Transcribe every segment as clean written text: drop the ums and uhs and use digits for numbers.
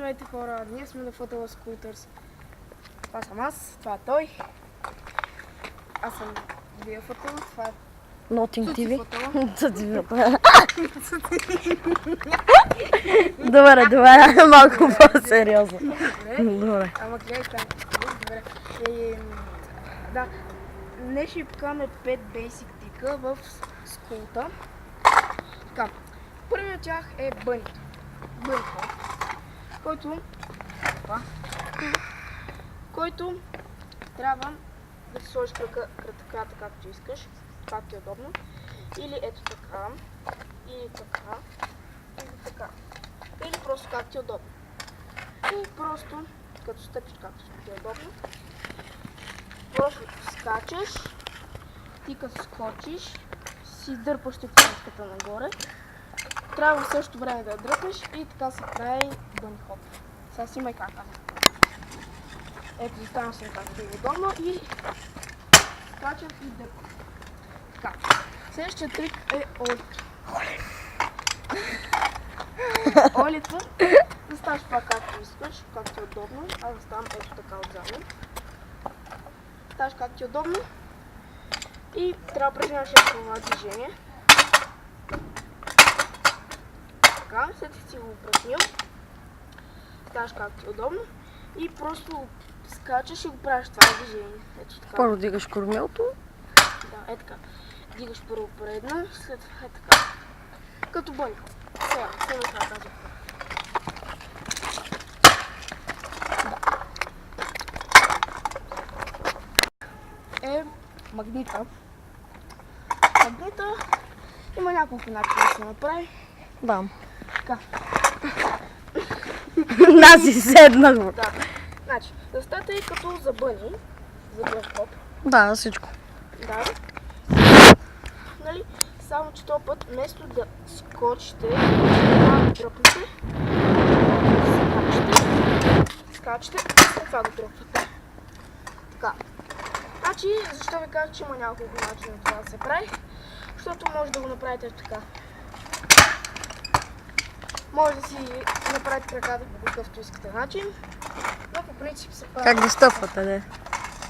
Здравейте хора, ние сме на Photo Scooters. Това съм аз, това е той. Аз съм Вия Фотова, това е Nothing TV. Цуци Добре, малко по-сериозно. Добре. Ама гледай там. Добре. Да, днес ще ви покажем 5 basic тика в скулта. Така, първият от тях е бънито. Който трябва да си сложиш краката както искаш, както е удобно. Или ето така, или така, или така. Или просто както е удобно. И просто, като стъпиш както ти е удобно, просто скачаш, ти като скочиш, си дърпаш тикванската нагоре. Трябва в същото време да я дръпнеш и така се прави бъни хоп. Сега си имай кака. Ето, заставам се както е удобно и скачам и дърпам. Така. Следващия трик е олито. Олито да ставаш това както искаш, както е удобно. Аз да ставам ето така отзадно. Ставаш както е удобно и трябва да прежимаш това движение. Така, след като си го упражнил, ставаш както е удобно и просто скачаш и го правиш това движение. Ето така. Първо дигаш кормилото. Да, е така. Дигаш първо предно, след това е така. Като бъни. Сега, снимай това тази. Е магнита. Магнита има няколко начина да се направи. Да. Така. Аз си седнах. Да. Значи, застата е като за бъни. За бън хоп. Да, всичко. Да. Нали? Само че този път, вместо да скочите, да дръпнете, скачате и след това да дръпвате. Така. Значи, защо ви казах, че има няколко начина това да се прави? Защото може да го направите така. Може да си направите краката по какъвто искате начин, но по принцип се прави. Как да стъпвате, не?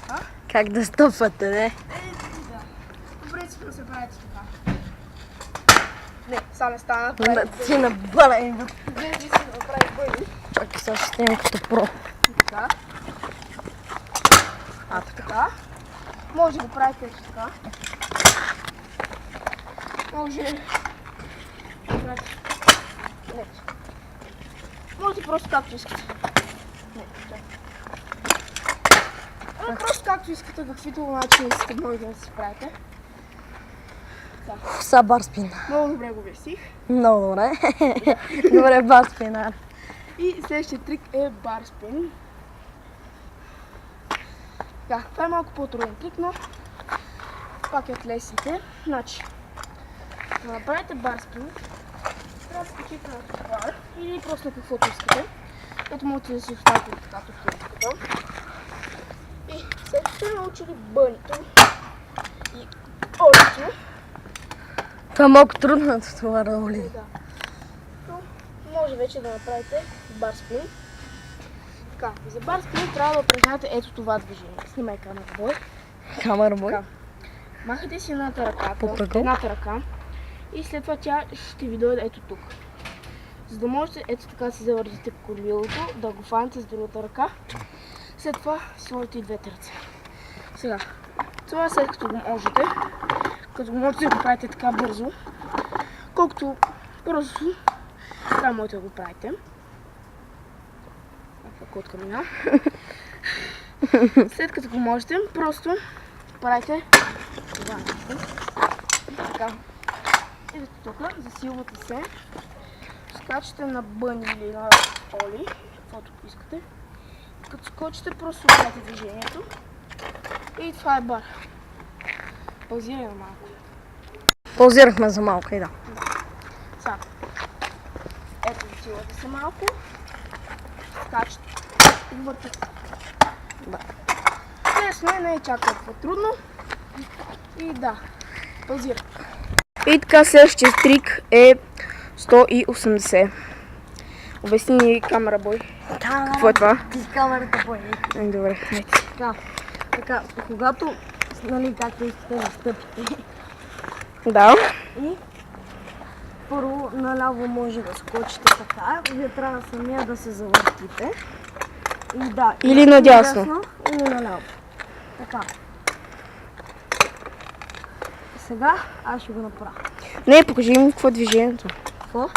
А? Как да стъпвате, не? Да. По принцип да се правите така. Не, сега не стана. Да си набълен. Вие си направи бъни. Чакай, сега ще снимам като про. Така. Така. Може да го правите така. Може да правите. Не. Може просто както искате. Не, просто както искате, каквито начини искате, може да си правите. Са барспин. Много добре го обясних. Много добре. Добре, барспин. И следващия трик е барспин. Така, това е малко по-труден трик, но пак е от лесните. Значи, да направите барспин, трябва да скачите на тротуар или просто на каквото искате. Ето можете да си оставите така тротуарката. И след като сте научили бънито и олито, Това е малко трудно на това роли. да, но може вече да направите барспин. Така, за барспин трябва да упражнявате ето това движение. Снимай камера, бой. Камера бой. Така. Махате си едната ръка, Попрекъл. едната ръка и след това тя ще ви дойде ето тук. За да можете ето така си завъртите кормилото, да го фанете с другата ръка. След това си сложите и двете ръце. Сега, това след като го можете, да го правите така бързо, колкото бързо, така можете да го правите. Котка мина. След като го можете, просто правите това нещо. Така. Идете тук, засилвате се, скачате на бъни или на оли, каквото искате. Като скочите, просто правите движението. И това е бар. Паузираме малко. Паузирахме за малко и да. Сега. Ето, засилвате се малко. Скачате и въртите. Да. Лесно е, не е чак толкова трудно. И да, паузира. И така, следващия трик е 180. Обясни ни камера бой. Какво е това? Ти с камерата бой. Добре, хайде. Така, когато, нали, както искате да стъпите, Да. и първо наляво може да скочите така, вие трябва самия да се завъртите. И да, Или надясно. Или наляво. Така. Сега аз ще го направя. Не, покажи им какво е движението. Какво?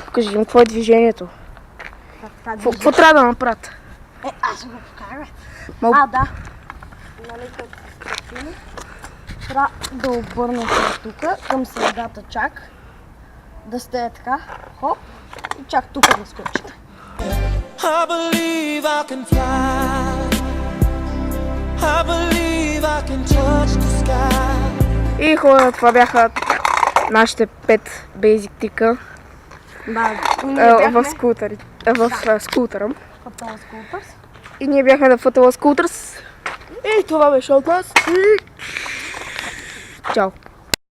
Покажи им какво е движението. Какво трябва да направят? Аз ще го покажа. Мал- Да. Нали, като се стъпили, трябва да обърнете тук, към средата чак. Да сте така, хоп, и чак тук да скочите. I believe I can fly. I believe I can touch the sky. И хора, това бяха нашите 5 basic трика Да, в скутъра. Фатал Скултърс. И ние бяхме на Fatala Scooters. И това беше от нас. Чао!